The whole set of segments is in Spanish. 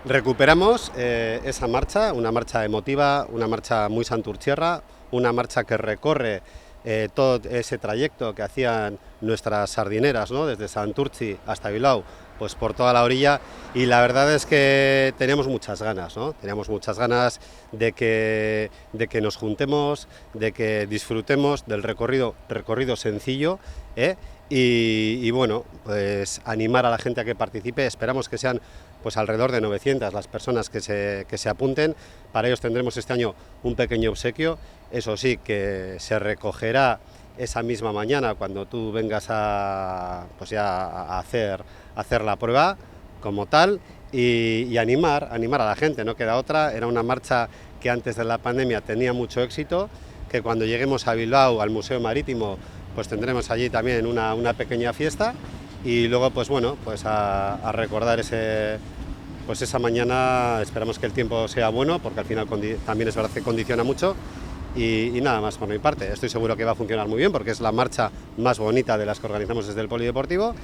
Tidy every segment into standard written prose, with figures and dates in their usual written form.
Recuperamos esa marcha, una marcha emotiva, una marcha muy santurtziarra, una marcha que recorre todo ese trayecto que hacían nuestras sardineras, ¿no? Desde Santurtzi hasta Bilbao, pues por toda la orilla, y la verdad es que teníamos muchas ganas, ¿no? Teníamos muchas ganas de que nos juntemos, de que disfrutemos del recorrido sencillo, ¿eh? Y bueno, pues animar a la gente a que participe. Esperamos que sean pues alrededor de 900 las personas que se apunten. Para ellos tendremos este año un pequeño obsequio, eso sí, que se recogerá esa misma mañana cuando tú vengas pues ya a hacer la prueba como tal, y animar a la gente, no queda otra. Era una marcha que antes de la pandemia tenía mucho éxito, que cuando lleguemos a Bilbao, al Museo Marítimo, pues tendremos allí también una pequeña fiesta, y luego pues bueno, pues a recordar pues esa mañana. Esperamos que el tiempo sea bueno, porque al final también es verdad que condiciona mucho, y nada más por mi parte. Estoy seguro que va a funcionar muy bien, porque es la marcha más bonita de las que organizamos desde el Polideportivo.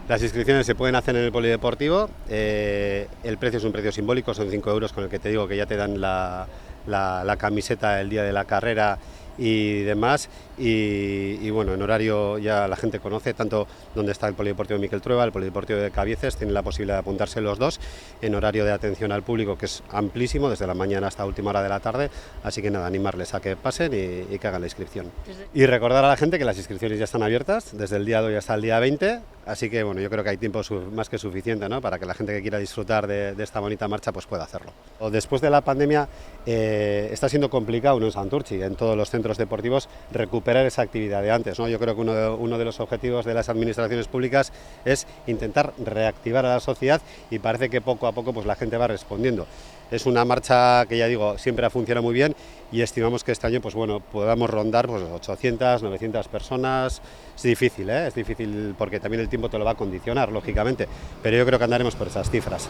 Las inscripciones se pueden hacer en el Polideportivo, el precio es un precio simbólico, son 5 euros, con el que te digo que ya te dan la camiseta el día de la carrera y demás, y bueno, en horario ya la gente conoce tanto donde está el Polideportivo Miquel Trueba, el Polideportivo de Cabieces, tienen la posibilidad de apuntarse los dos, en horario de atención al público que es amplísimo, desde la mañana hasta última hora de la tarde, así que nada, animarles a que pasen y que hagan la inscripción. Y recordar a la gente que las inscripciones ya están abiertas, desde el día de hoy hasta el día 20, así que bueno, yo creo que hay tiempo más que suficiente, ¿no?, para que la gente que quiera disfrutar de esta bonita marcha pues pueda hacerlo. Después de la pandemia está siendo complicado, no en Santurtzi, en todos los centros deportivos, recuperar esa actividad de antes, ¿no? Yo creo que uno de los objetivos de las administraciones públicas es intentar reactivar a la sociedad, y parece que poco a poco pues la gente va respondiendo. Es una marcha que, ya digo, siempre ha funcionado muy bien, y estimamos que este año pues bueno, podamos rondar pues 800, 900 personas. Es difícil, es difícil, porque también el tiempo te lo va a condicionar, lógicamente, pero yo creo que andaremos por esas cifras.